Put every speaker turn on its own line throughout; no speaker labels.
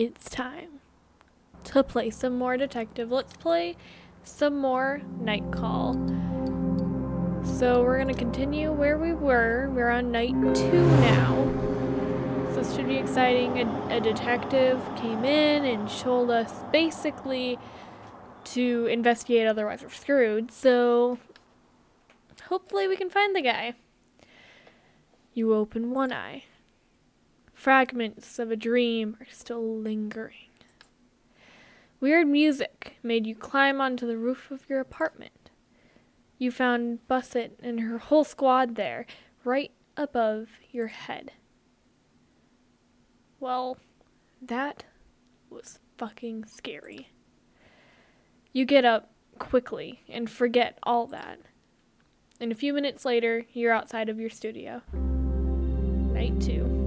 It's time to play some more detective. Let's play some more Night Call. So we're gonna continue where we were. We're on night 2 now. So this should be exciting. A detective came in and told us basically to investigate, otherwise we're screwed. So hopefully we can find the guy. You open one eye. Fragments of a dream are still lingering. Weird music made you climb onto the roof of your apartment. You found Busset and her whole squad there, right above your head. Well, that was fucking scary. You get up quickly and forget all that. And a few minutes later, you're outside of your studio. Night 2.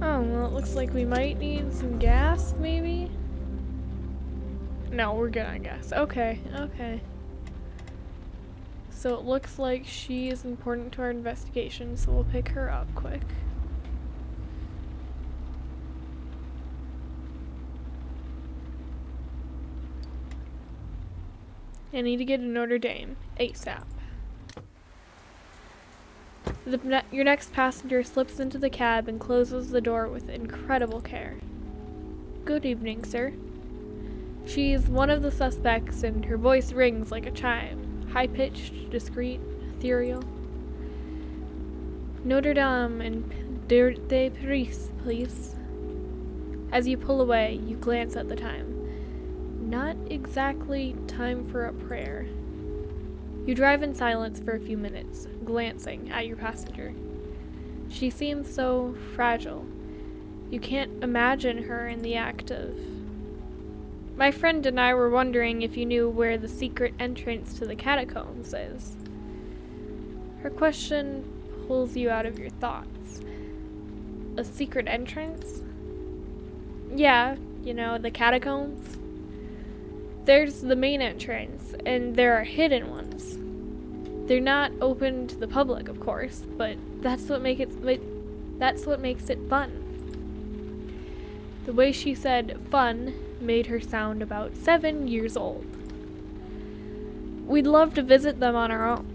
Oh, well, it looks like we might need some gas, maybe? No, we're good on gas. Okay. So it looks like she is important to our investigation, so we'll pick her up quick. I need to get to Notre Dame ASAP. Your next passenger slips into the cab and closes the door with incredible care. Good evening, sir. She's one of the suspects, and her voice rings like a chime, high-pitched, discreet, ethereal. Notre Dame and de Paris, please. As you pull away, you glance at the time. Not exactly time for a prayer. You drive in silence for a few minutes, glancing at your passenger. She seems so fragile. You can't imagine her in the act of... My friend and I were wondering if you knew where the secret entrance to the catacombs is. Her question pulls you out of your thoughts. A secret entrance? Yeah, the catacombs. There's the main entrance, and there are hidden ones. They're not open to the public, of course, but that's what makes it fun. The way she said fun made her sound about 7 years old. We'd love to visit them on our own.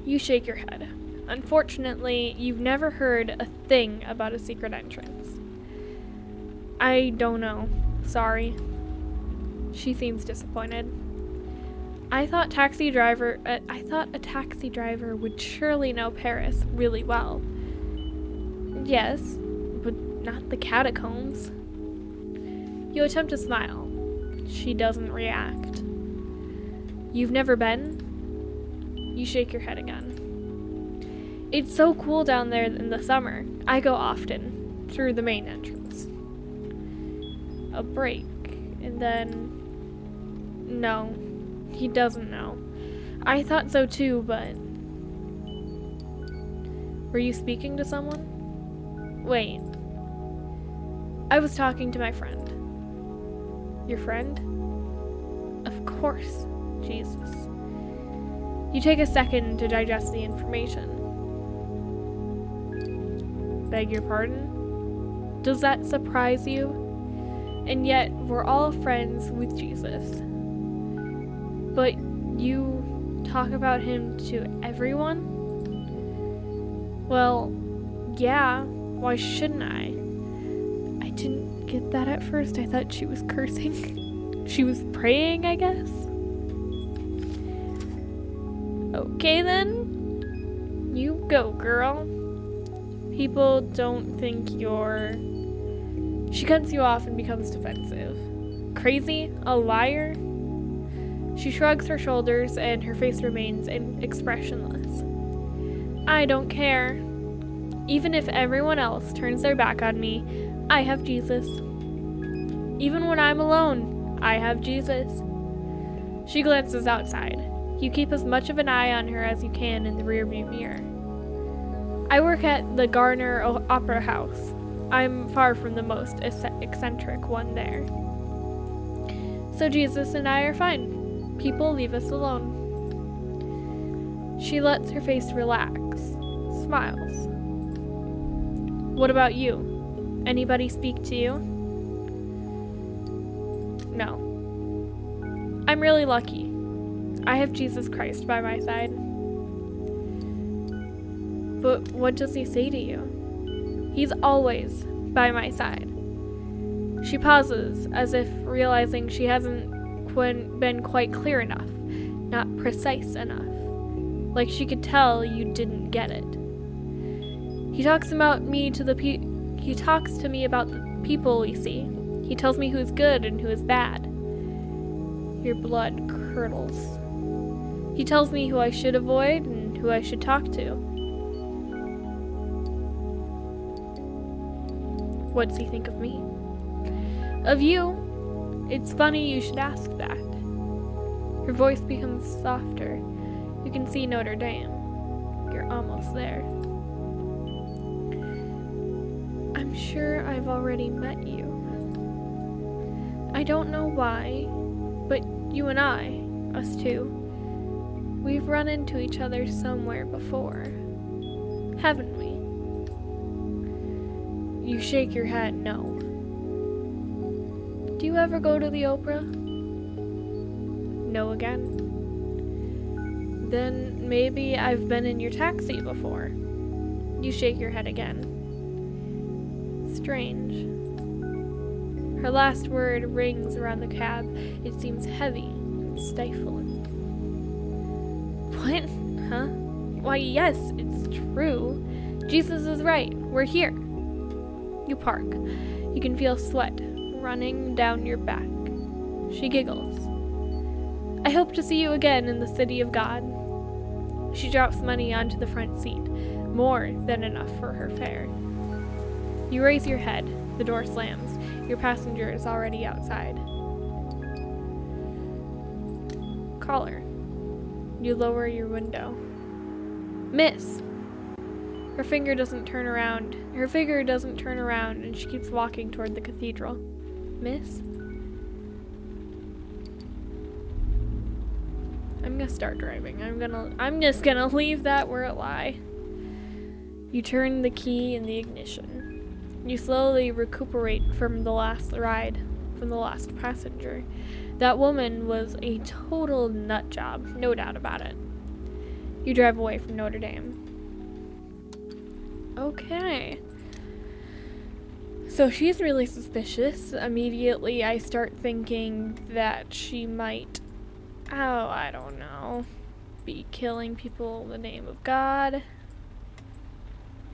You shake your head. Unfortunately, you've never heard a thing about a secret entrance. I don't know. Sorry. She seems disappointed. I thought a taxi driver would surely know Paris really well. Yes, but not the catacombs. You attempt to smile. She doesn't react. You've never been? You shake your head again. It's so cool down there in the summer. I go often, through the main entrance. A break, and then... No, he doesn't know. I thought so too, but... Were you speaking to someone? Wait. I was talking to my friend. Your friend? Of course, Jesus. You take a second to digest the information. Beg your pardon? Does that surprise you? And yet, we're all friends with Jesus. But you talk about him to everyone? Well, yeah, why shouldn't I? I didn't get that at first. I thought she was cursing. She was praying, I guess. Okay then. You go, girl. People don't think you're... She cuts you off and becomes defensive. Crazy? A liar? She shrugs her shoulders and her face remains expressionless. I don't care. Even if everyone else turns their back on me, I have Jesus. Even when I'm alone, I have Jesus. She glances outside. You keep as much of an eye on her as you can in the rearview mirror. I work at the Garner Opera House. I'm far from the most eccentric one there. So Jesus and I are fine. People leave us alone. She lets her face relax, smiles. What about you? Anybody speak to you? No. I'm really lucky. I have Jesus Christ by my side. But what does he say to you? He's always by my side. She pauses, as if realizing she hasn't been quite clear enough, not precise enough. Like she could tell you didn't get it. He talks to me about the people we see. He tells me who's good and who is bad. Your blood curdles. He tells me who I should avoid and who I should talk to. What does he think of me? Of you? It's funny you should ask that. Her voice becomes softer. You can see Notre Dame. You're almost there. I'm sure I've already met you. I don't know why, but you and I, us two, we've run into each other somewhere before. Haven't we? You shake your head no. Do you ever go to the opera? No again. Then maybe I've been in your taxi before. You shake your head again. Strange. Her last word rings around the cab. It seems heavy and stifling. What? Huh? Why, yes, it's true. Jesus is right. We're here. You park. You can feel sweat running down your back. She giggles. I hope to see you again in the city of God. She drops money onto the front seat, more than enough for her fare. You raise your head. The door slams. Your passenger is already outside. Call her. You lower your window. Miss! Her figure doesn't turn around, and she keeps walking toward the cathedral. Miss? I'm gonna start driving. I'm just gonna leave that where it lie. You turn the key in the ignition. You slowly recuperate from the last ride, from the last passenger. That woman was a total nut job, no doubt about it. You drive away from Notre Dame. Okay. So she's really suspicious. Immediately I start thinking that she might, I don't know, be killing people in the name of God.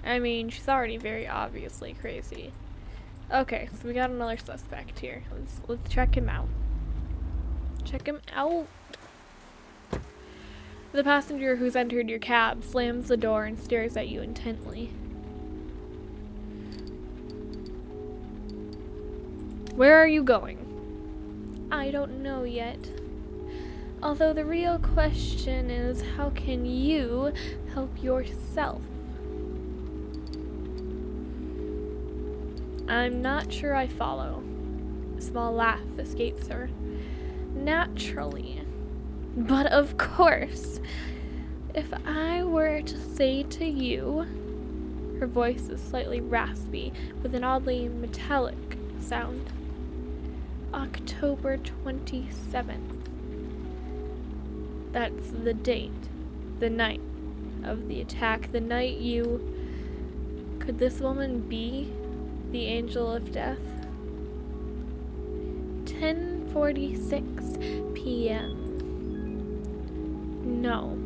I mean, she's already very obviously crazy. Okay, so we got another suspect here. Let's check him out. Check him out. The passenger who's entered your cab slams the door and stares at you intently. Where are you going? I don't know yet. Although the real question is, how can you help yourself? I'm not sure I follow. A small laugh escapes her. Naturally. But of course. If I were to say to you... Her voice is slightly raspy, with an oddly metallic sound. October 27th. That's the date. The night of the attack. The night you... Could this woman be the angel of death? 10:46 p.m. No,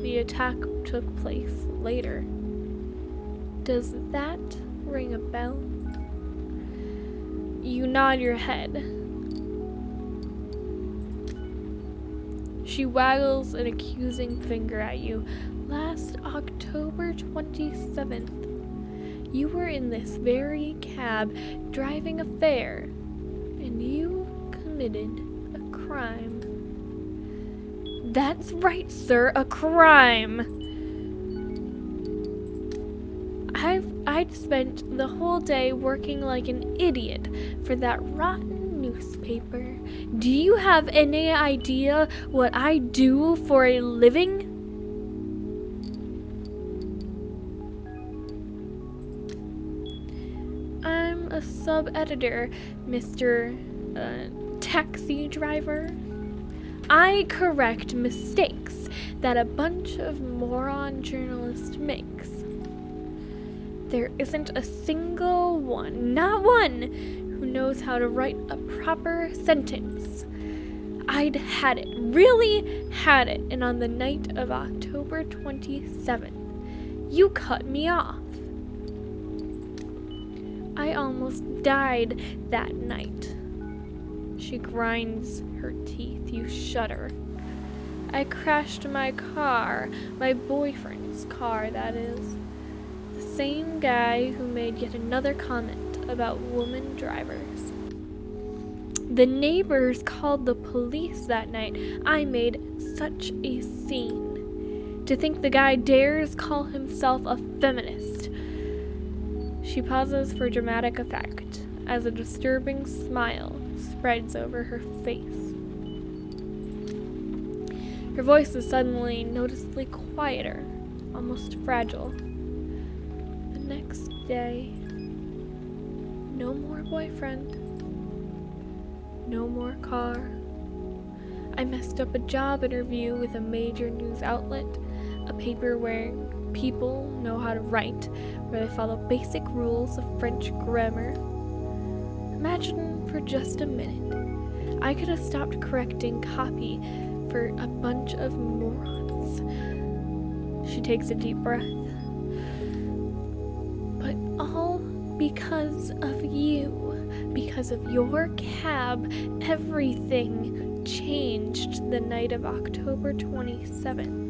the attack took place later. Does that ring a bell? You nod your head. She waggles an accusing finger at you. Last October 27th. You were in this very cab, driving a fare, and you committed a crime. That's right, sir, a crime! I'd spent the whole day working like an idiot for that rotten newspaper. Do you have any idea what I do for a living? a sub-editor, Mr. Taxi driver. I correct mistakes that a bunch of moron journalists makes. There isn't a single one, not one, who knows how to write a proper sentence. I'd had it, really had it, and on the night of October 27th, you cut me off. I almost died that night. She grinds her teeth. You shudder. I crashed my car, my boyfriend's car, that is. The same guy who made yet another comment about woman drivers. The neighbors called the police that night. I made such a scene. To think the guy dares call himself a feminist. She pauses for dramatic effect as a disturbing smile spreads over her face. Her voice is suddenly noticeably quieter, almost fragile. The next day, no more boyfriend, no more car. I messed up a job interview with a major news outlet, a paper where people know how to write, where they follow basic rules of French grammar. Imagine for just a minute, I could have stopped correcting copy for a bunch of morons. She takes a deep breath. But all because of you, because of your cab, everything changed the night of October 27th.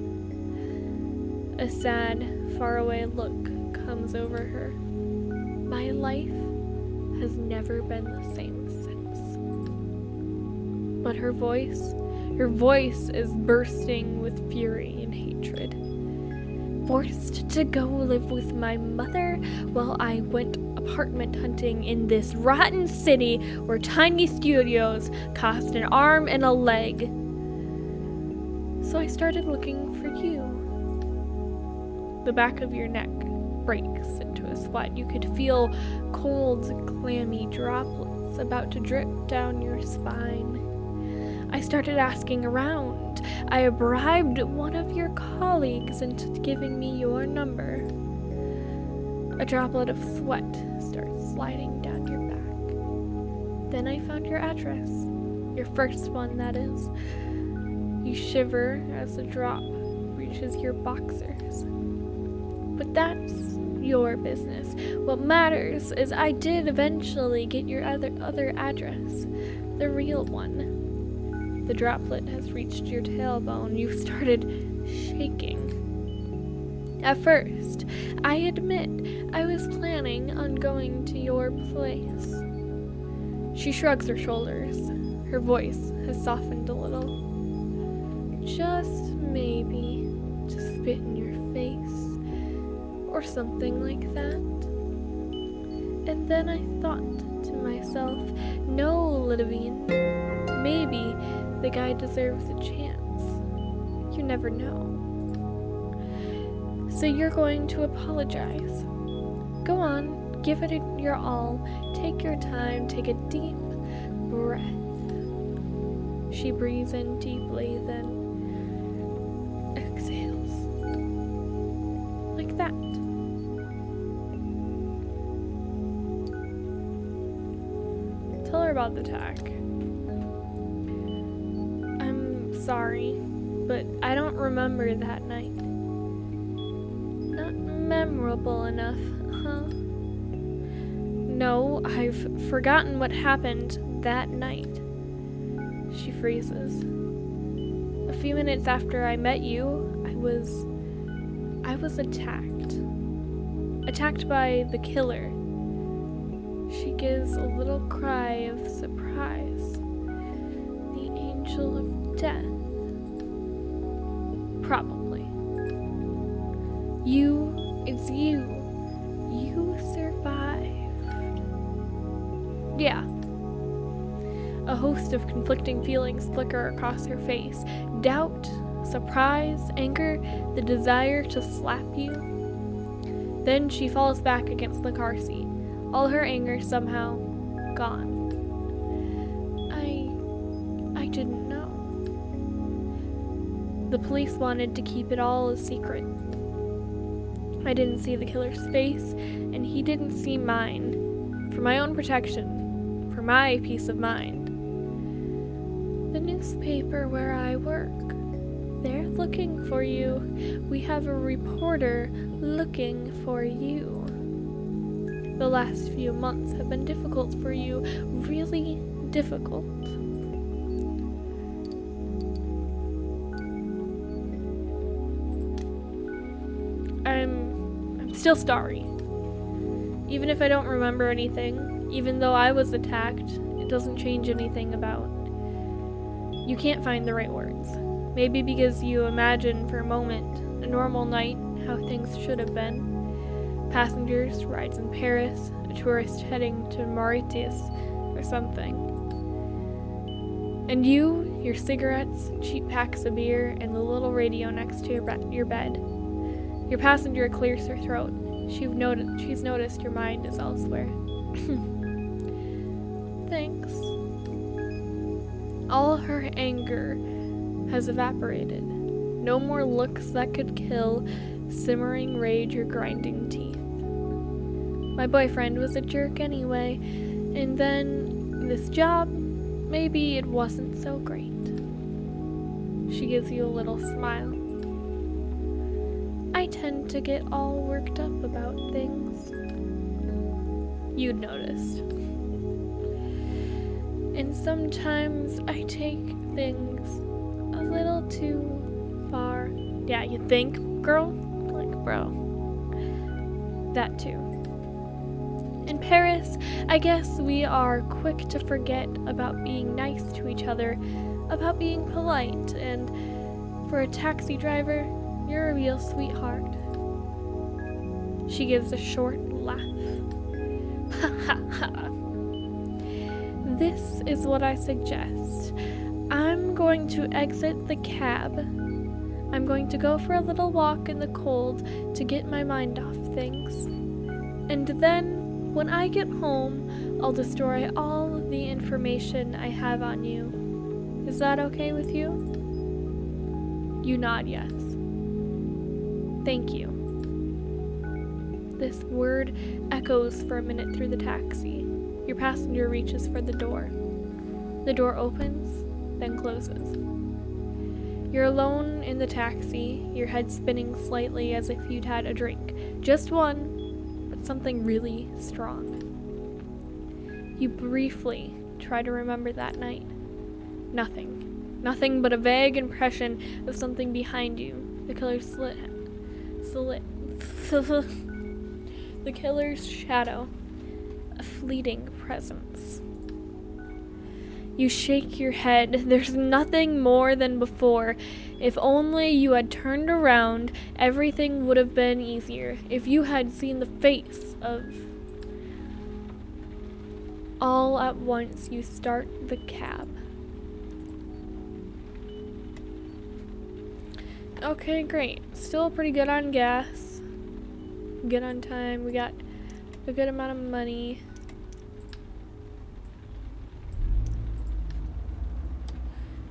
A sad, faraway look comes over her. My life has never been the same since. But her voice is bursting with fury and hatred. Forced to go live with my mother while I went apartment hunting in this rotten city where tiny studios cost an arm and a leg. So I started looking for you. The back of your neck breaks into a sweat. You could feel cold, clammy droplets about to drip down your spine. I started asking around. I bribed one of your colleagues into giving me your number. A droplet of sweat starts sliding down your back. Then I found your address. Your first one, that is. You shiver as the drop reaches your boxers. But that's your business. What matters is I did eventually get your other address. The real one. The droplet has reached your tailbone. You've started shaking. At first, I admit I was planning on going to your place. She shrugs her shoulders. Her voice has softened a little. Just maybe to spit in your face. Or something like that. And then I thought to myself, no, Lidivine, maybe the guy deserves a chance. You never know. So you're going to apologize. Go on, give it your all. Take your time, take a deep breath. She breathes in deeply, then exhales. Like that. Tell her about the attack. I'm sorry, but I don't remember that night. Not memorable enough, huh? No, I've forgotten what happened that night. She freezes. A few minutes after I met you, I was attacked. Attacked by the killer. She gives a little cry of surprise. The angel of death. Probably. It's you. You survived. Yeah. A host of conflicting feelings flicker across her face. Doubt, surprise, anger, the desire to slap you. Then she falls back against the car seat, all her anger somehow gone. I didn't know. The police wanted to keep it all a secret. I didn't see the killer's face, and he didn't see mine. For my own protection, for my peace of mind. The newspaper where I work. They're looking for you. We have a reporter looking for you. The last few months have been difficult for you, really difficult. I'm still sorry. Even if I don't remember anything, even though I was attacked, it doesn't change anything about. You can't find the right words. Maybe because you imagine for a moment, a normal night, how things should have been. Passengers, rides in Paris, a tourist heading to Mauritius or something. And you, your cigarettes, cheap packs of beer, and the little radio next to your bed. Your passenger clears her throat. She's noticed your mind is elsewhere. Thanks. All her anger has evaporated. No more looks that could kill, simmering rage or grinding teeth. My boyfriend was a jerk anyway, and then this job, maybe it wasn't so great. She gives you a little smile. I tend to get all worked up about things. You'd noticed. And sometimes I take things a little too far. Yeah, you think, girl? Like, bro. That too. In Paris, I guess we are quick to forget about being nice to each other, about being polite, and for a taxi driver, you're a real sweetheart. She gives a short laugh. Ha ha ha. This is what I suggest. I'm going to exit the cab. I'm going to go for a little walk in the cold to get my mind off things. And then, when I get home, I'll destroy all of the information I have on you. Is that okay with you? You nod yes. Thank you. This word echoes for a minute through the taxi. Your passenger reaches for the door. The door opens, then closes. You're alone in the taxi, your head spinning slightly as if you'd had a drink. Just one, but something really strong. You briefly try to remember that night. Nothing. Nothing but a vague impression of something behind you. The killer's shadow. A fleeting presence. You shake your head. There's nothing more than before. If only you had turned around, everything would have been easier. If you had seen the face of... All at once, you start the cab. Okay, great. Still pretty good on gas. Good on time. We got a good amount of money.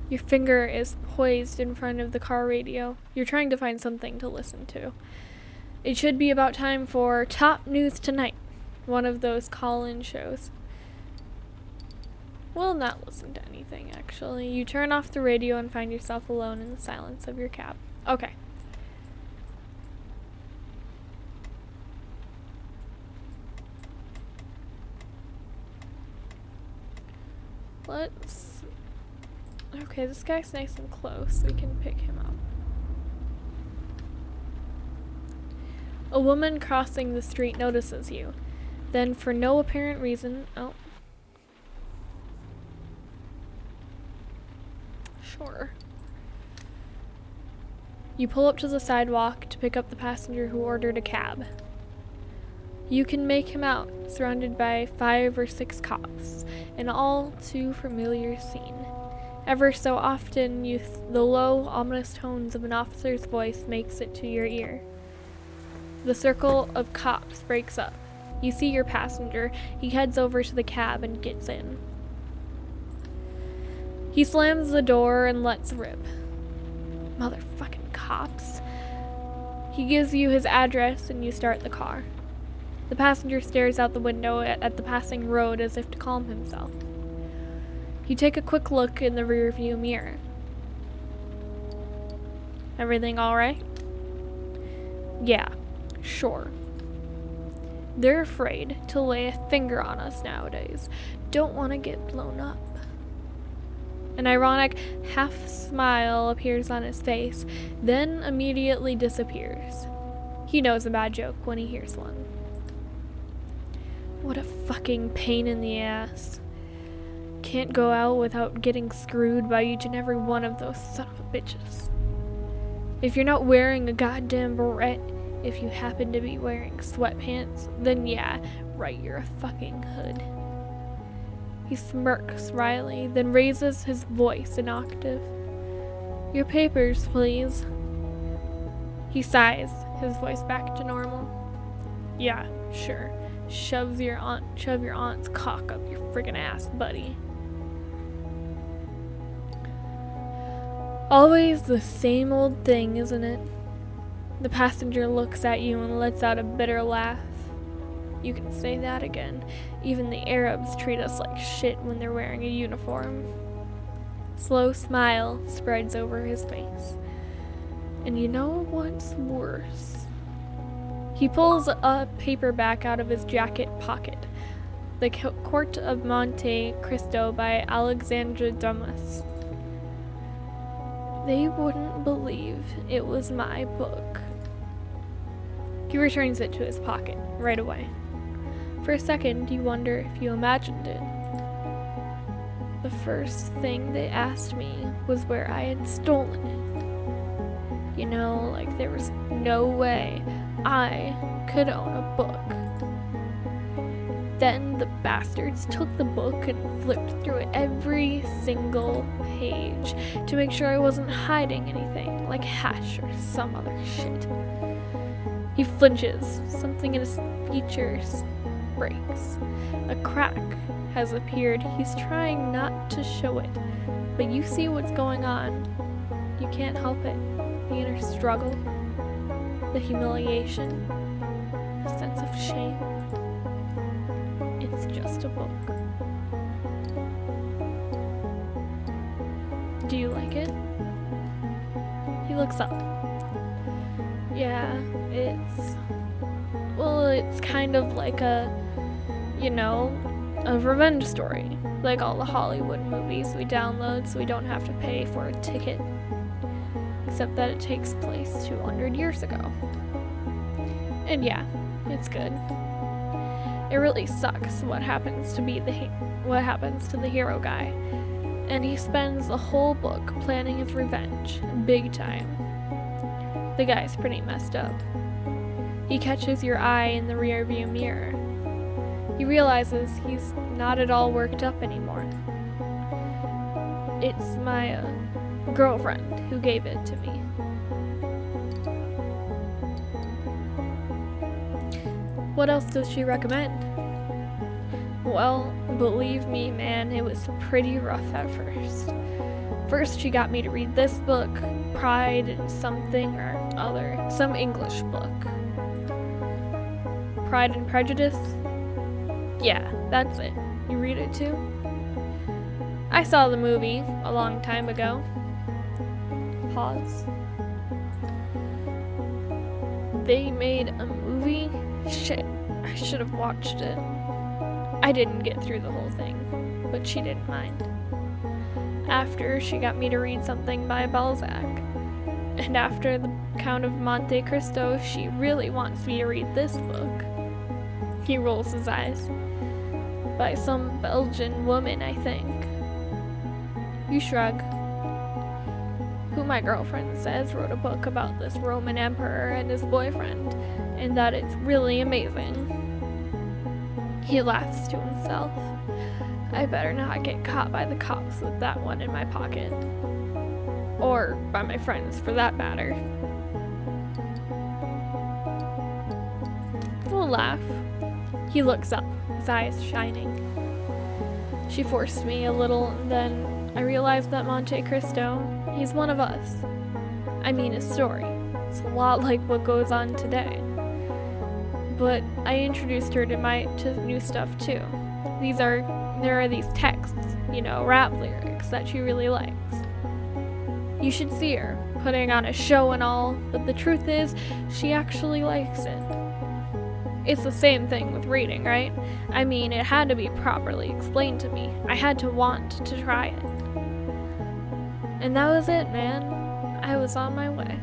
Your finger is poised in front of the car radio. You're trying to find something to listen to. It should be about time for Top News Tonight, one of those call-in shows. We'll not listen to anything, actually. You turn off the radio and find yourself alone in the silence of your cab. Okay. Okay, this guy's nice and close. We can pick him up. A woman crossing the street notices you. Then, for no apparent reason... Oh. Sure. You pull up to the sidewalk to pick up the passenger who ordered a cab. You can make him out, surrounded by 5 or 6 cops, an all too familiar scene. Ever so often, the low, ominous tones of an officer's voice makes it to your ear. The circle of cops breaks up. You see your passenger. He heads over to the cab and gets in. He slams the door and lets rip. Motherfucking cops. He gives you his address and you start the car. The passenger stares out the window at the passing road as if to calm himself. You take a quick look in the rearview mirror. Everything all right? Yeah, sure. They're afraid to lay a finger on us nowadays. Don't want to get blown up. An ironic half smile appears on his face, then immediately disappears. He knows a bad joke when he hears one. What a fucking pain in the ass. Can't go out without getting screwed by each and every one of those son of a bitches. If you're not wearing a goddamn beret, if you happen to be wearing sweatpants, then yeah, right, you're a fucking hood. He smirks wryly, then raises his voice an octave. Your papers, please. He sighs, his voice back to normal. Yeah, sure. Shove your aunt's cock up your friggin' ass, buddy. Always the same old thing, isn't it? The passenger looks at you and lets out a bitter laugh. You can say that again. Even the Arabs treat us like shit when they're wearing a uniform. Slow smile spreads over his face. And you know what's worse? He pulls a paperback out of his jacket pocket. The Court of Monte Cristo by Alexandre Dumas. They wouldn't believe it was my book. He returns it to his pocket right away. For a second, you wonder if you imagined it. The first thing they asked me was where I had stolen it. You know, like there was no way I could own a book. Then the bastards took the book and flipped through it every single page to make sure I wasn't hiding anything, like hash or some other shit. He flinches. Something in his features breaks. A crack has appeared. He's trying not to show it, but you see what's going on. You can't help it. The inner struggle, the humiliation, the sense of shame. It's just a book. Do you like it? He looks up. Yeah, it's kind of like a revenge story. Like all the Hollywood movies we download so we don't have to pay for a ticket. Except that it takes place 200 years ago. And yeah, it's good. It really sucks what happens to the hero guy. And he spends the whole book planning his revenge, big time. The guy's pretty messed up. He catches your eye in the rearview mirror. He realizes he's not at all worked up anymore. It's my girlfriend who gave it to me. What else does she recommend? Well, believe me, man, it was pretty rough at first. First, she got me to read this book, Pride and something or other, some English book. Pride and Prejudice? Yeah, that's it. You read it too? I saw the movie a long time ago. Pause. They made a movie? Shit, I should have watched it. I didn't get through the whole thing, but she didn't mind. After, she got me to read something by Balzac. And after the Count of Monte Cristo, she really wants me to read this book. He rolls his eyes. By some Belgian woman, I think. You shrug. Who my girlfriend says wrote a book about this Roman emperor and his boyfriend, and that it's really amazing. He laughs to himself. I better not get caught by the cops with that one in my pocket. Or by my friends, for that matter. We'll laugh. He looks up, his eyes shining. She forced me a little, and then I realized that Monte Cristo, he's one of us. I mean, his story. It's a lot like what goes on today. But I introduced her to new stuff too. There are these texts, rap lyrics that she really likes. You should see her, putting on a show and all, but the truth is, she actually likes it. It's the same thing with reading, right? I mean, it had to be properly explained to me. I had to want to try it. And that was it, man. I was on my way.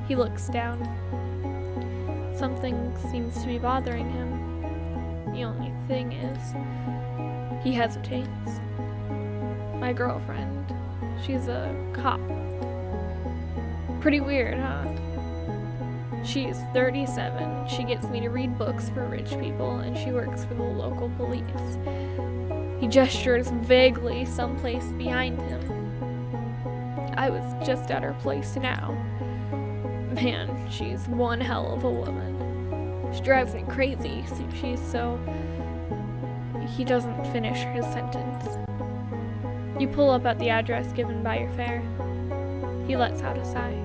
He looks down. Something seems to be bothering him. The only thing is, he hesitates. My girlfriend, she's a cop. Pretty weird, huh? She's 37, she gets me to read books for rich people, and she works for the local police. He gestures vaguely someplace behind him. I was just at her place now. Man, she's one hell of a woman. She drives me crazy, so he doesn't finish his sentence. You pull up at the address given by your fare. He lets out a sigh.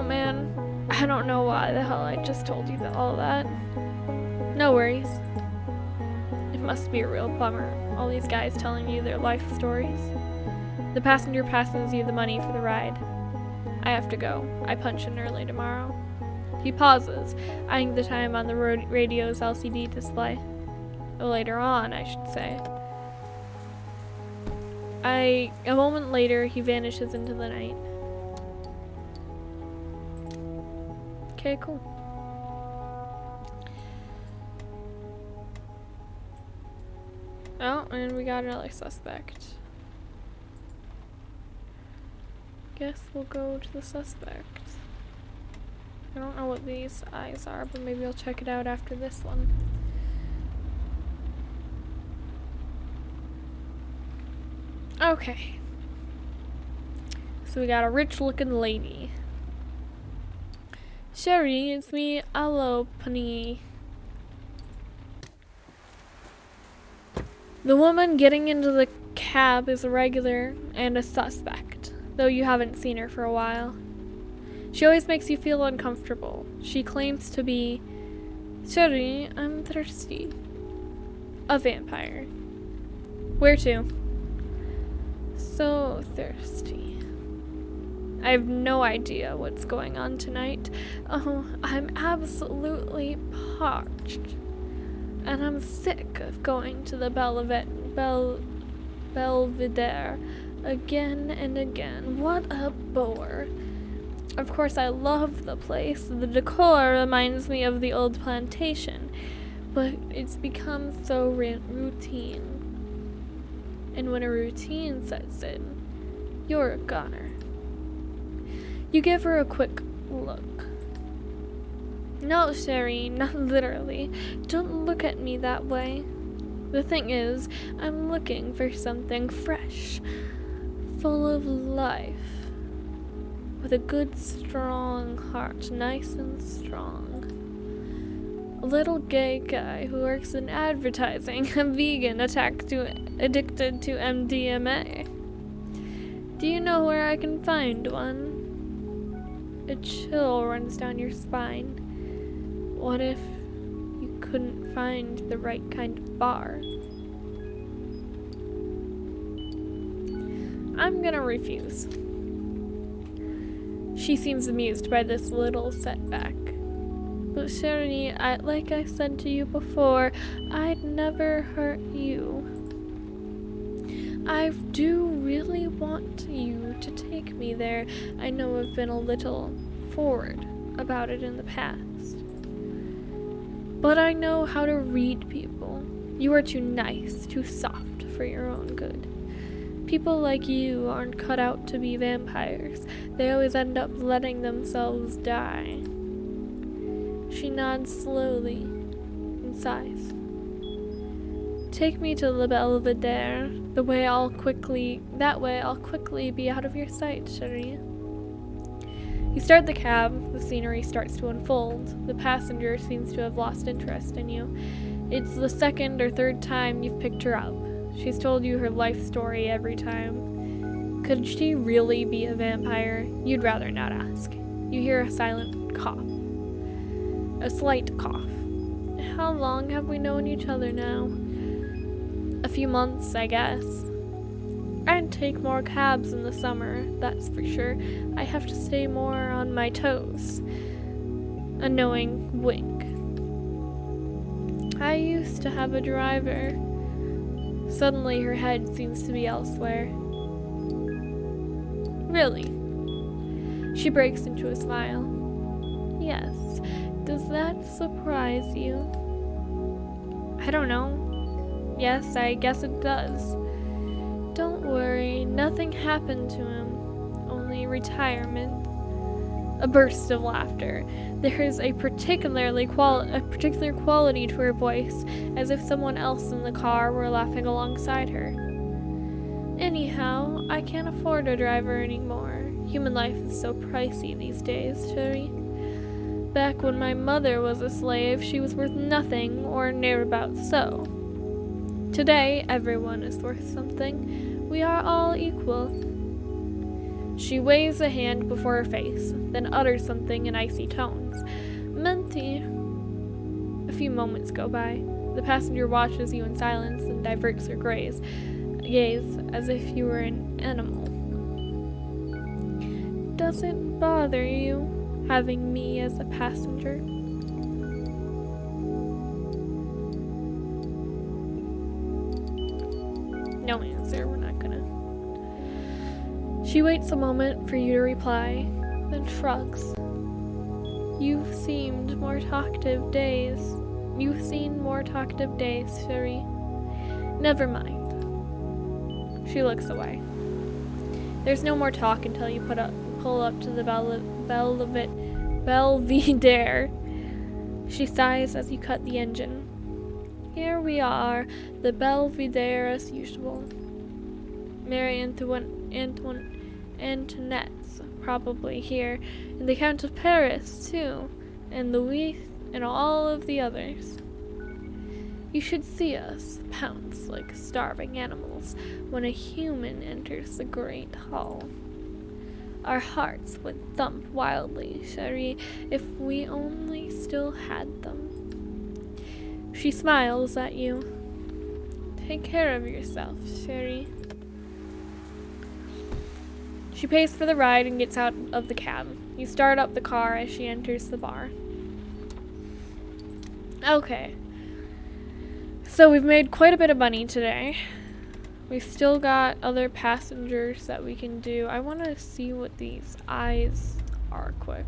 Man, I don't know why the hell I just told you all that. No worries. It must be a real bummer, all these guys telling you their life stories. The passenger passes you the money for the ride. I have to go. I punch in early tomorrow. He pauses, eyeing the time on the radio's LCD display. Later on, I should say. A moment later, he vanishes into the night. Okay, cool. Oh, and we got another suspect. Guess we'll go to the suspect. I don't know what these eyes are, but maybe I'll check it out after this one. Okay. So we got a rich-looking lady. Sherry, it's me, Alopani. The woman getting into the cab is a regular and a suspect, though you haven't seen her for a while. She always makes you feel uncomfortable. She claims to be, Sherry, I'm thirsty. A vampire. Where to? So thirsty. I have no idea what's going on tonight. Oh, I'm absolutely parched. And I'm sick of going to the Belvedere again and again. What a bore. Of course, I love the place. The decor reminds me of the old plantation, but it's become so routine. And when a routine sets in, you're a goner. You give her a quick look. No, Sherry, not literally. Don't look at me that way. The thing is, I'm looking for something fresh, full of life, with a good, strong heart, nice and strong. A little gay guy who works in advertising, a vegan addicted to MDMA. Do you know where I can find one? A chill runs down your spine. What if you couldn't find the right kind of bar? I'm gonna refuse. She seems amused by this little setback. But Sherry, like I said to you before, I'd never hurt you. I do really want you to take me there. I know I've been a little forward about it in the past. But I know how to read people. You are too nice, too soft for your own good. People like you aren't cut out to be vampires. They always end up letting themselves die. She nods slowly and sighs. Take me to the Belvedere. That way I'll quickly be out of your sight, Sherry. You start the cab, the scenery starts to unfold. The passenger seems to have lost interest in you. It's the second or third time you've picked her up. She's told you her life story every time. Could she really be a vampire? You'd rather not ask. You hear a silent cough. A slight cough. How long have we known each other now? A few months, I guess. I'd take more cabs in the summer, that's for sure. I have to stay more on my toes. A knowing wink. I used to have a driver. Suddenly her head seems to be elsewhere. Really? She breaks into a smile. Yes. Does that surprise you? I don't know. Yes, I guess it does. Don't worry, nothing happened to him. Only retirement. A burst of laughter. There is a particular quality to her voice, as if someone else in the car were laughing alongside her. Anyhow, I can't afford a driver anymore. Human life is so pricey these days, Sherry. Back when my mother was a slave, she was worth nothing, or near about so. Today, everyone is worth something. We are all equal. She waves a hand before her face, then utters something in icy tones. Menti. A few moments go by. The passenger watches you in silence and diverts her gaze as if you were an animal. Does it bother you, having me as a passenger? No answer, we're not gonna. She waits a moment for you to reply, then shrugs. You've seen more talkative days, Sherry. Never mind. She looks away. There's no more talk until you pull up to the Belvedere. She sighs as you cut the engine. Here we are, the Belvedere as usual. Mary Antoinette's probably here, and the Count of Paris, too, and Louis, and all of the others. You should see us pounce like starving animals when a human enters the great hall. Our hearts would thump wildly, Sherry, if we only still had them. She smiles at you. Take care of yourself, Sherry. She pays for the ride and gets out of the cab. You start up the car as she enters the bar. Okay. So we've made quite a bit of money today. We've still got other passengers that we can do. I want to see what these eyes are quick.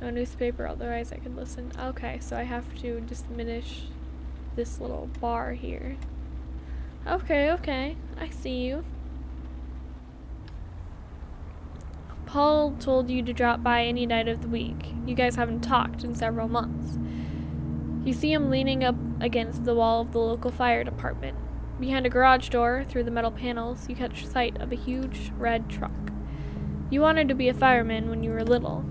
No newspaper, otherwise I can listen. Okay, so I have to diminish this little bar here. Okay, I see you. Paul told you to drop by any night of the week. You guys haven't talked in several months. You see him leaning up against the wall of the local fire department. Behind a garage door, through the metal panels, you catch sight of a huge red truck. You wanted to be a fireman when you were little.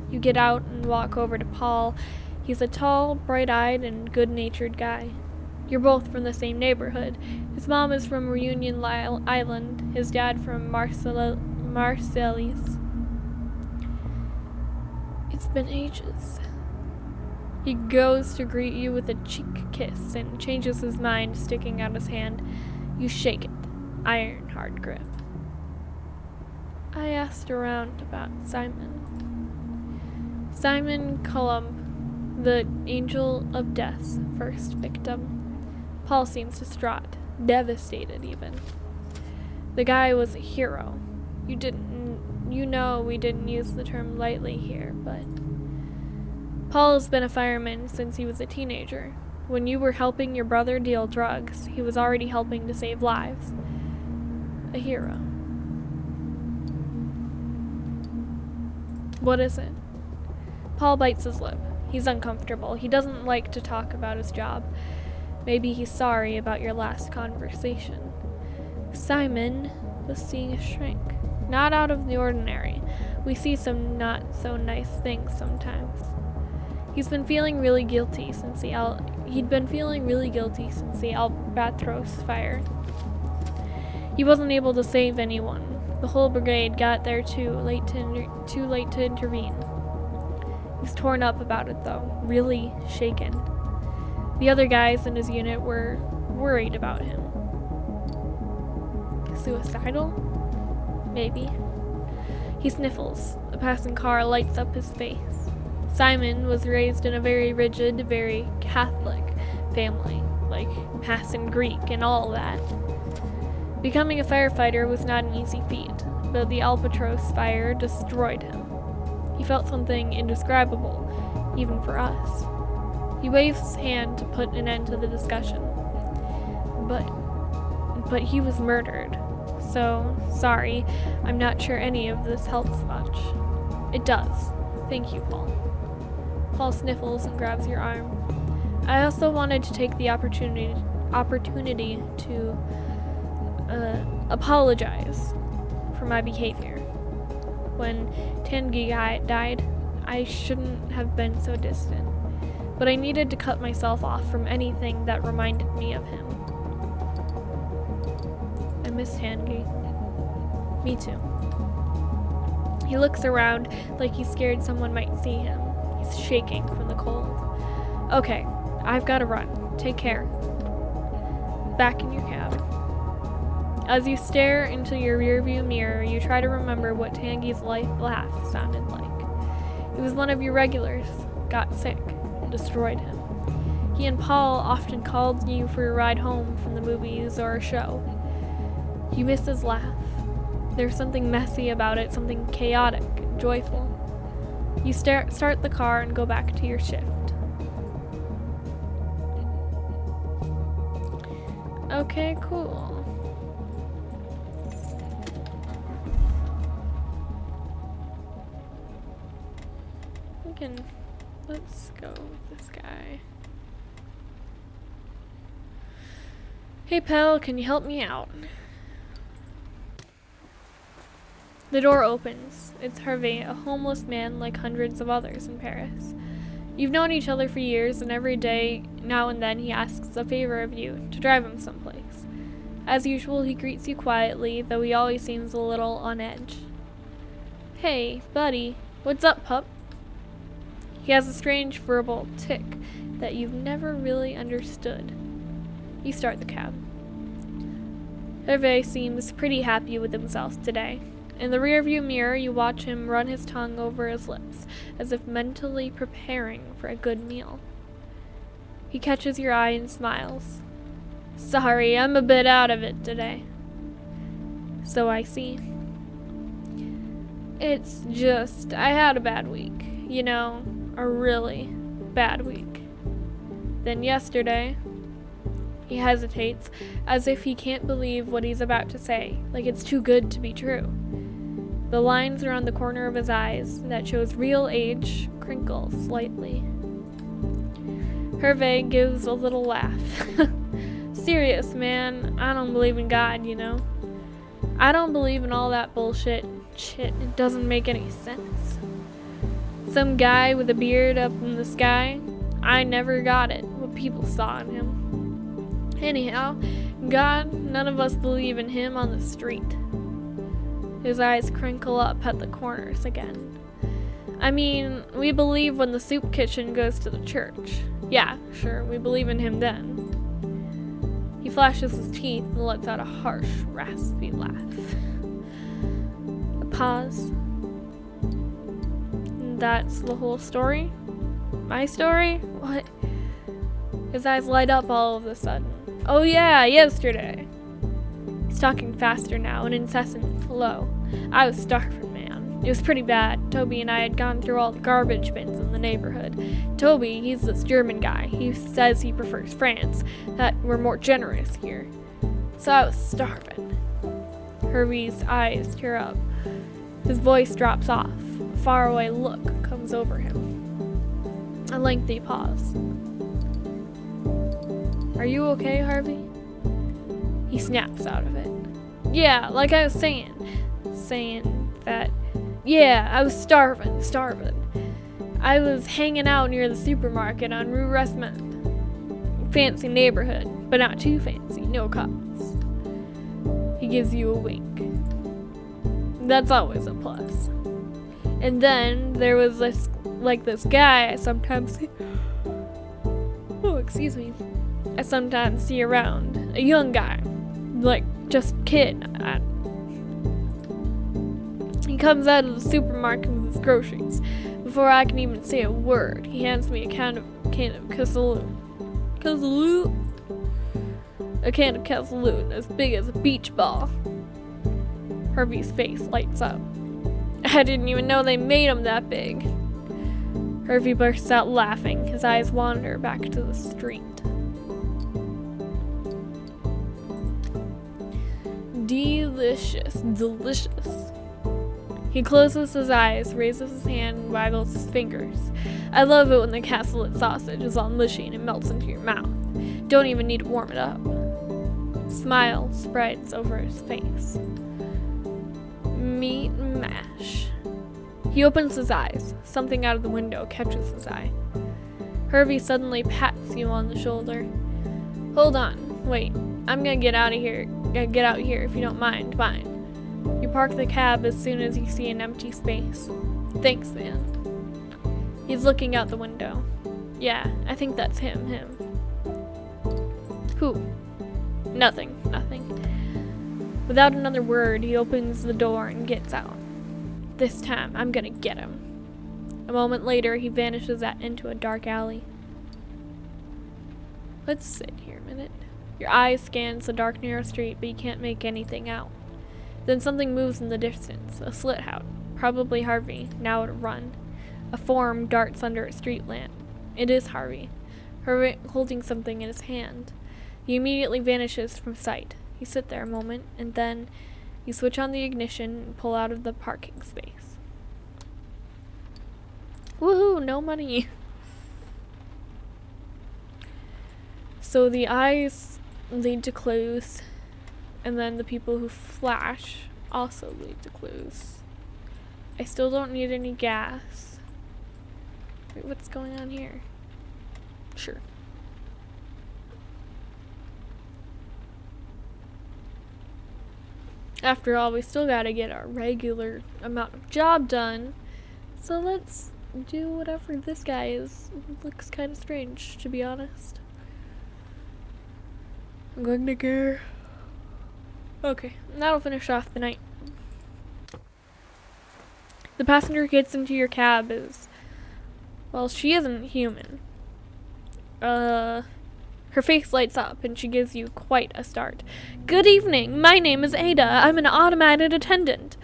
You get out and walk over to Paul. He's a tall, bright-eyed, and good-natured guy. You're both from the same neighborhood. His mom is from Reunion Island, his dad from Marseilles. It's been ages. He goes to greet you with a cheek kiss and changes his mind, sticking out his hand. You shake it. Iron hard grip. I asked around about Simon. Simon Cullum, the Angel of Death's first victim. Paul seems distraught, devastated even. The guy was a hero. We didn't use the term lightly here, but Paul has been a fireman since he was a teenager. When you were helping your brother deal drugs, he was already helping to save lives. A hero. What is it? Paul bites his lip. He's uncomfortable. He doesn't like to talk about his job. Maybe he's sorry about your last conversation. Simon was seeing a shrink. Not out of the ordinary. We see some not so nice things sometimes. He'd been feeling really guilty since the Albatross fire. He wasn't able to save anyone. The whole brigade got there too late to intervene. He's torn up about it though, really shaken. The other guys in his unit were worried about him. Suicidal? Maybe. He sniffles. A passing car lights up his face. Simon was raised in a very rigid, very Catholic family, like Mass and Greek and all that. Becoming a firefighter was not an easy feat, but the Albatross fire destroyed him. He felt something indescribable, even for us. He waved his hand to put an end to the discussion. But he was murdered. So, sorry, I'm not sure any of this helps much. It does. Thank you, Paul. Paul sniffles and grabs your arm. I also wanted to take the opportunity to apologize for my behavior. When Tanguy died, I shouldn't have been so distant, but I needed to cut myself off from anything that reminded me of him. I miss Tanguy. Me too. He looks around like he's scared someone might see him. He's shaking from the cold. Okay, I've got to run. Take care. Back in your cab. As you stare into your rearview mirror, you try to remember what Tanguy's laugh sounded like. He was one of your regulars, got sick, and destroyed him. He and Paul often called you for a ride home from the movies or a show. You miss his laugh. There's something messy about it, something chaotic and joyful. You start the car and go back to your shift. Okay, cool. Let's go with this guy. Hey pal, can you help me out? The door opens. It's Hervé, a homeless man like hundreds of others in Paris. You've known each other for years, and every day, now and then, he asks a favor of you, to drive him someplace. As usual, he greets you quietly, though he always seems a little on edge. Hey, buddy. What's up, pup? He has a strange verbal tick that you've never really understood. You start the cab. Hervé seems pretty happy with himself today. In the rearview mirror, you watch him run his tongue over his lips, as if mentally preparing for a good meal. He catches your eye and smiles. Sorry, I'm a bit out of it today. So I see. It's just, I had a bad week. You know, a really bad week. Then yesterday, he hesitates, as if he can't believe what he's about to say, like it's too good to be true. The lines around the corner of his eyes that shows real age crinkle slightly. Hervé gives a little laugh. Serious, man, I don't believe in God, you know. I don't believe in all that bullshit. Shit, it doesn't make any sense. Some guy with a beard up in the sky, I never got it, what people saw in him. Anyhow, God, none of us believe in him on the street. His eyes crinkle up at the corners again. I mean, we believe when the soup kitchen goes to the church. Yeah, sure, we believe in him then. He flashes his teeth and lets out a harsh, raspy laugh. A pause. That's the whole story? My story? What? His eyes light up all of a sudden. Oh yeah, yesterday. He's talking faster now, an incessant flow. I was starving, man. It was pretty bad. Toby and I had gone through all the garbage bins in the neighborhood. Toby, he's this German guy. He says he prefers France, that we're more generous here. So I was starving. Hervé's eyes tear up. His voice drops off. A faraway look comes over him. A lengthy pause. Are you okay, Harvey? He snaps out of it. Yeah, like I was saying that Yeah, I was starving. I was hanging out near the supermarket on Rue Resmond. Fancy neighborhood, but not too fancy, no cops. He gives you a wink. That's always a plus. And then there was this guy I sometimes see. Oh, excuse me. I sometimes see around. A young guy. Like, just kid. He comes out of the supermarket with his groceries. Before I can even say a word, he hands me a can of Casaloon. A can of Casaloon as big as a beach ball. Harvey's face lights up. I didn't even know they made them that big. Harvey bursts out laughing. His eyes wander back to the street. Delicious. He closes his eyes, raises his hand, and waggles his fingers. I love it when the cassoulet sausage is all mushy and it melts into your mouth. Don't even need to warm it up. Smile spreads over his face. Meat mash. He opens his eyes. Something out of the window catches his eye. Harvey suddenly pats you on the shoulder. Hold on. Wait. I'm gonna get out here if you don't mind. Fine. You park the cab as soon as you see an empty space. Thanks, man. He's looking out the window. Yeah, I think that's him. Who? Nothing. Without another word, he opens the door and gets out. This time, I'm gonna get him. A moment later, he vanishes into a dark alley. Let's sit here a minute. Your eye scans the dark, narrow street, but you can't make anything out. Then something moves in the distance. A slit hound. Probably Harvey, now at a run. A form darts under a street lamp. It is Harvey. Harvey holding something in his hand. He immediately vanishes from sight. You sit there a moment, and then you switch on the ignition and pull out of the parking space. Woohoo, no money. So the eyes lead to clues, and then the people who flash also lead to clues. I still don't need any gas. Wait, what's going on here? Sure. After all, we still gotta get our regular amount of job done. So let's do whatever this guy is. Looks kind of strange, to be honest. I'm going to go. Okay, that'll finish off the night. The passenger gets into your cab is... Well, she isn't human. Her face lights up and she gives you quite a start. Good evening, my name is Ada. I'm an automated attendant.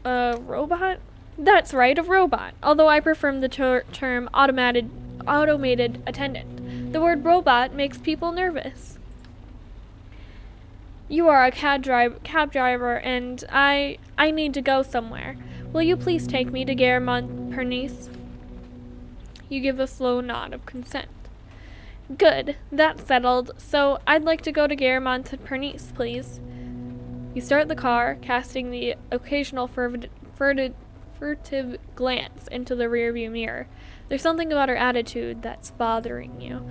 A robot? That's right, a robot. Although I prefer the term automated attendant. The word robot makes people nervous. You are a cab driver and I need to go somewhere. Will you please take me to Gare Montparnasse? You give a slow nod of consent. Good, that's settled. So I'd like to go to Gare Montparnasse, please. You start the car, casting the occasional furtive glance into the rearview mirror. There's something about her attitude that's bothering you.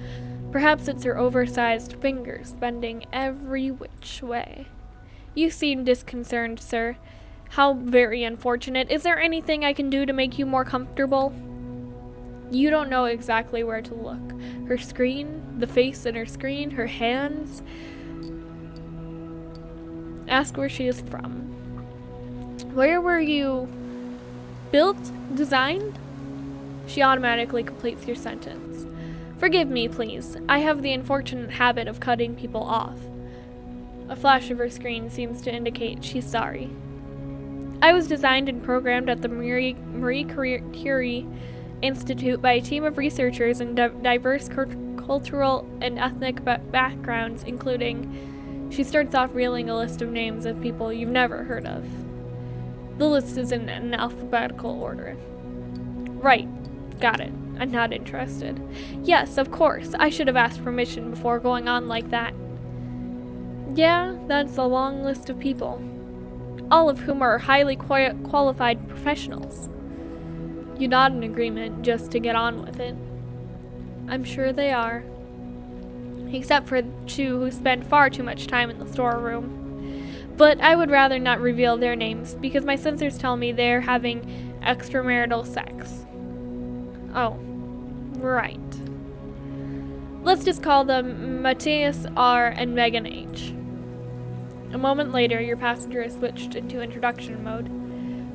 Perhaps it's her oversized fingers bending every which way. You seem disconcerted, sir. How very unfortunate. Is there anything I can do to make you more comfortable? You don't know exactly where to look. Her screen, the face in her screen, her hands. Ask where she is from. Where were you built? Designed? She automatically completes your sentence. Forgive me, please. I have the unfortunate habit of cutting people off. A flash of her screen seems to indicate she's sorry. I was designed and programmed at the Marie Curie Institute by a team of researchers in diverse cultural and ethnic backgrounds, including... She starts off reeling a list of names of people you've never heard of. The list is in an alphabetical order. Right. Got it. I'm not interested. Yes, of course. I should have asked permission before going on like that. Yeah, that's a long list of people. all of whom are highly qualified professionals. You nod in agreement just to get on with it. I'm sure they are. Except for two who spend far too much time in the storeroom. But I would rather not reveal their names because my sensors tell me they're having extramarital sex. Oh, right. Let's just call them Matthias R. and Megan H. A moment later, your passenger is switched into introduction mode.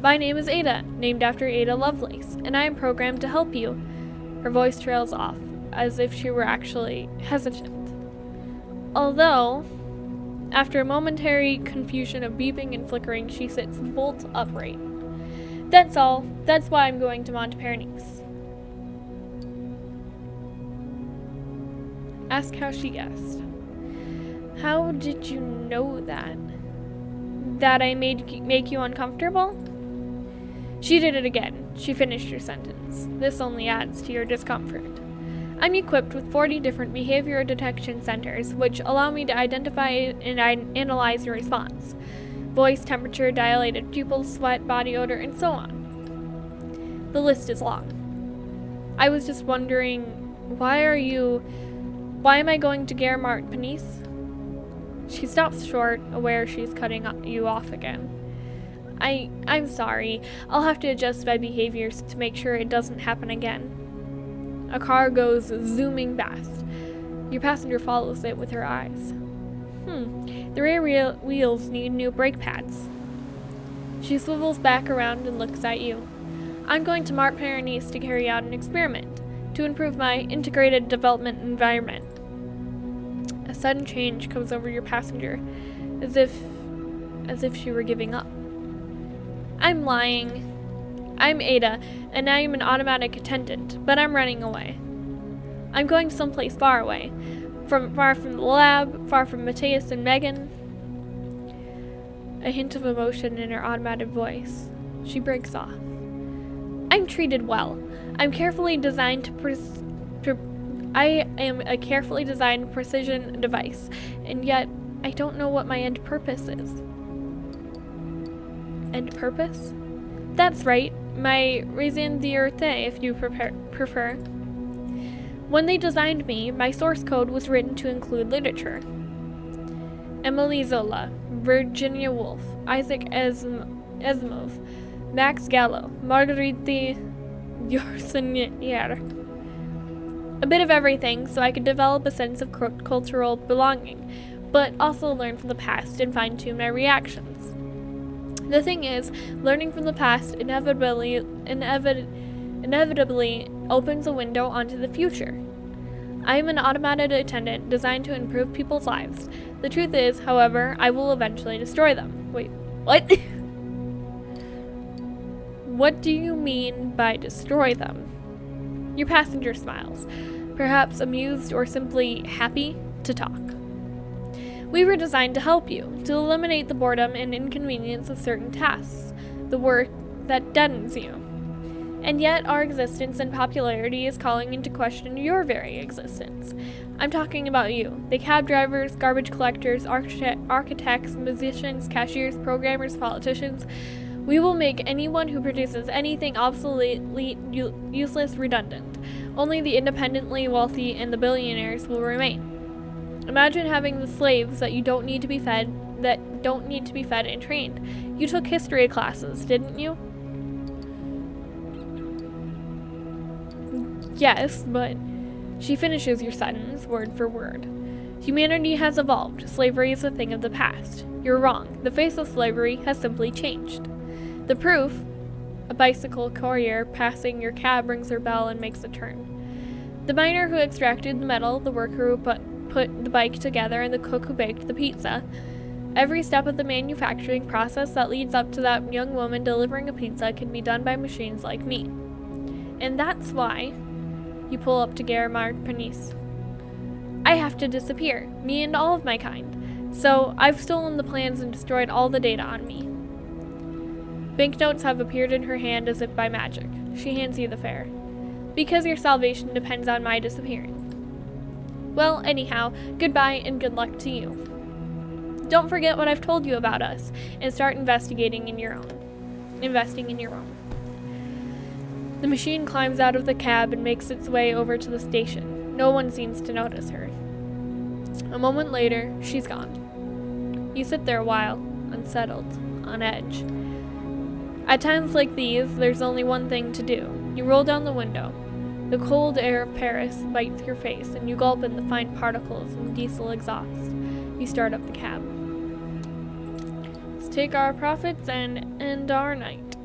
My name is Ada, named after Ada Lovelace, and I am programmed to help you. Her voice trails off, as if she were actually hesitant. Although, after a momentary confusion of beeping and flickering, she sits bolt upright. That's all. That's why I'm going to Montparnasse. Ask how she guessed. How did you know that? That I make you uncomfortable? She did it again. She finished her sentence. This only adds to your discomfort. I'm equipped with 40 different behavior detection centers, which allow me to identify and analyze your response. Voice, temperature, dilated pupils, sweat, body odor, and so on. The list is long. I was just wondering, why am I going to Gare Montparnasse? She stops short, aware she's cutting you off again. I'm sorry. I'll have to adjust my behaviors to make sure it doesn't happen again. A car goes zooming past. Your passenger follows it with her eyes. The rear wheels need new brake pads. She swivels back around and looks at you. I'm going to Montparnasse to carry out an experiment to improve my integrated development environment. A sudden change comes over your passenger, as if she were giving up. I'm lying. I'm Ada, and I am an automatic attendant, but I'm running away. I'm going someplace far away, far from the lab, far from Matthias and Megan. A hint of emotion in her automated voice. She breaks off. I'm treated well. I am a carefully designed precision device, and yet I don't know what my end purpose is. End purpose? That's right, my raison d'être, if you prefer. When they designed me, my source code was written to include literature. Emily Zola, Virginia Woolf, Isaac Asimov, Max Gallo, Marguerite Yourcenar. A bit of everything so I could develop a sense of cultural belonging, but also learn from the past and fine-tune my reactions. The thing is, learning from the past inevitably opens a window onto the future. I am an automated attendant designed to improve people's lives. The truth is, however, I will eventually destroy them. Wait, what? What do you mean by destroy them? Your passenger smiles, perhaps amused or simply happy to talk. We were designed to help you, to eliminate the boredom and inconvenience of certain tasks, the work that deadens you. And yet our existence and popularity is calling into question your very existence. I'm talking about you, the cab drivers, garbage collectors, architects, musicians, cashiers, programmers, politicians. We will make anyone who produces anything obsolete, useless, redundant. Only the independently wealthy and the billionaires will remain. Imagine having the slaves that don't need to be fed and trained. You took history classes, didn't you? Yes, but she finishes your sentence word for word. Humanity has evolved. Slavery is a thing of the past. You're wrong. The face of slavery has simply changed. The proof: a bicycle courier passing your cab rings her bell and makes a turn. The miner who extracted the metal, the worker who put the bike together, and the cook who baked the pizza. Every step of the manufacturing process that leads up to that young woman delivering a pizza can be done by machines like me. And that's why you pull up to Gare Montparnasse. I have to disappear, me and all of my kind. So I've stolen the plans and destroyed all the data on me. Banknotes have appeared in her hand as if by magic. She hands you the fare. Because your salvation depends on my disappearing. Well, anyhow, goodbye and good luck to you. Don't forget what I've told you about us, and start investing in your own. The machine climbs out of the cab and makes its way over to the station. No one seems to notice her. A moment later, she's gone. You sit there a while, unsettled, on edge. At times like these, there's only one thing to do. You roll down the window. The cold air of Paris bites your face, and you gulp in the fine particles and diesel exhaust. You start up the cab. Let's take our profits and end our night.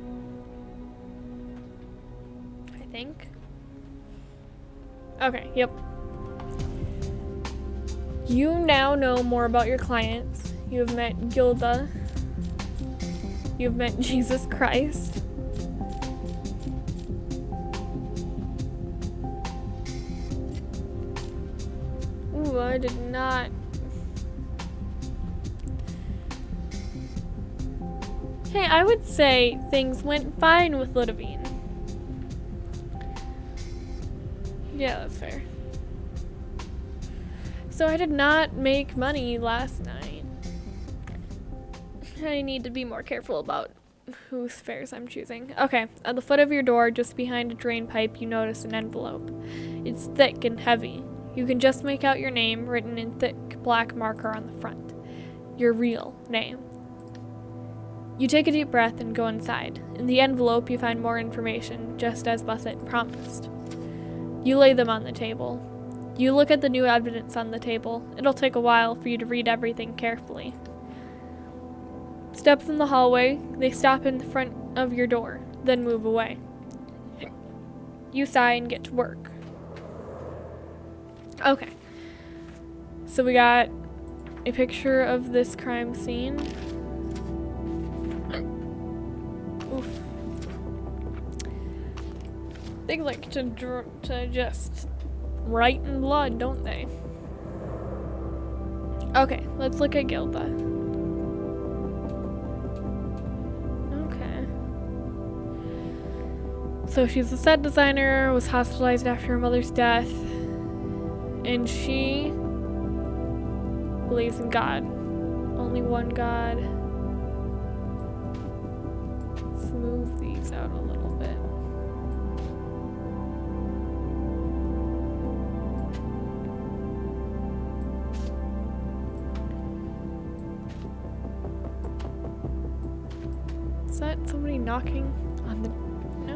I think. Okay, yep. You now know more about your clients. You have met Gilda. You have met Jesus Christ. Ooh, I did not. Hey, I would say things went fine with Ludovine. Yeah, that's fair. So I did not make money last night. I need to be more careful about whose fares I'm choosing. Okay, at the foot of your door, just behind a drain pipe, you notice an envelope. It's thick and heavy. You can just make out your name written in thick black marker on the front. Your real name. You take a deep breath and go inside. In the envelope, you find more information, just as Bussett promised. You lay them on the table. You look at the new evidence on the table. It'll take a while for you to read everything carefully. Steps in the hallway. They stop in the front of your door, then move away. You sigh and get to work. Okay. So we got a picture of this crime scene. Oof. They like to just write in blood, don't they? Okay, let's look at Gilda. Okay. So she's a set designer, was hospitalized after her mother's death, and she believes in God. Only one God. Let's move these out a little bit. Is that somebody knocking on the...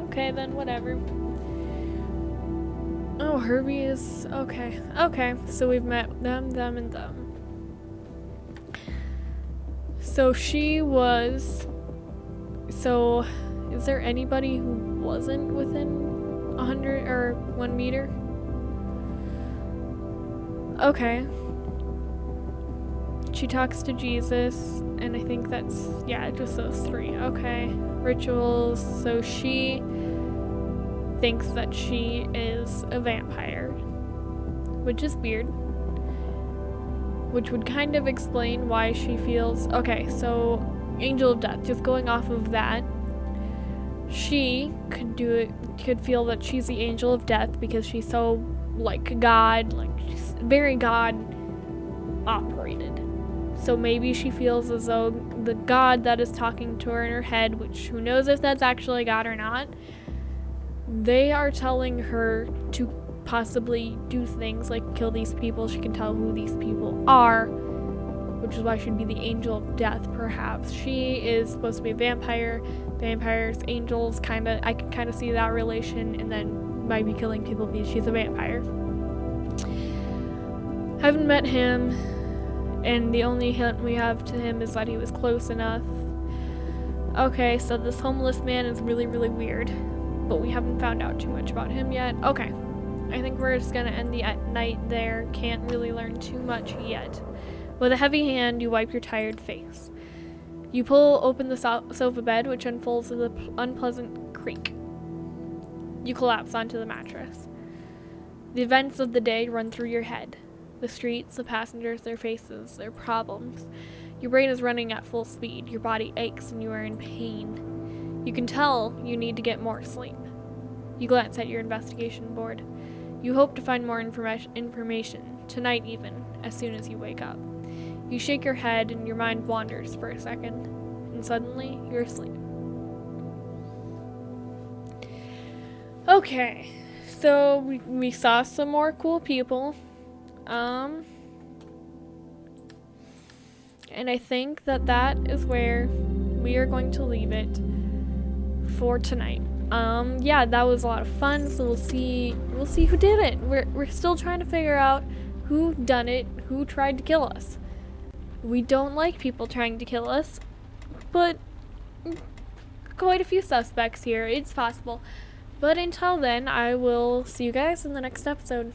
Okay, then whatever. Oh, Herbie is... Okay. Okay, so we've met them, and them. So she was... So, is there anybody who wasn't within 100 or 1 meter? Okay. She talks to Jesus, and I think that's, yeah, just those 3. Okay. Rituals. So she thinks that she is a vampire, which is weird. Which would kind of explain why she feels... Okay, so Angel of Death, just going off of that, she could feel that she's the Angel of Death because she's so like God, like she's very God operated. So maybe she feels as though the God that is talking to her in her head, which who knows if that's actually God or not, they are telling her to possibly do things like kill these people. She can tell who these people are, which is why she'd be the Angel of Death, perhaps. She is supposed to be a vampire. Vampires, angels, I can kind of see that relation, and then might be killing people because she's a vampire. Haven't met him, and the only hint we have to him is that he was close enough. Okay, so this homeless man is really, really weird, but we haven't found out too much about him yet. Okay, I think we're just gonna end the night there. Can't really learn too much yet. With a heavy hand, you wipe your tired face. You pull open the sofa bed, which unfolds with an unpleasant creak. You collapse onto the mattress. The events of the day run through your head. The streets, the passengers, their faces, their problems. Your brain is running at full speed. Your body aches and you are in pain. You can tell you need to get more sleep. You glance at your investigation board. You hope to find more information, tonight even, as soon as you wake up. You shake your head and your mind wanders for a second, and suddenly you're asleep. Okay, so we saw some more cool people. And I think that is where we are going to leave it for tonight. Yeah, that was a lot of fun, so we'll see who did it. We're still trying to figure out who done it, who tried to kill us. We don't like people trying to kill us, but quite a few suspects here. It's possible. But until then, I will see you guys in the next episode.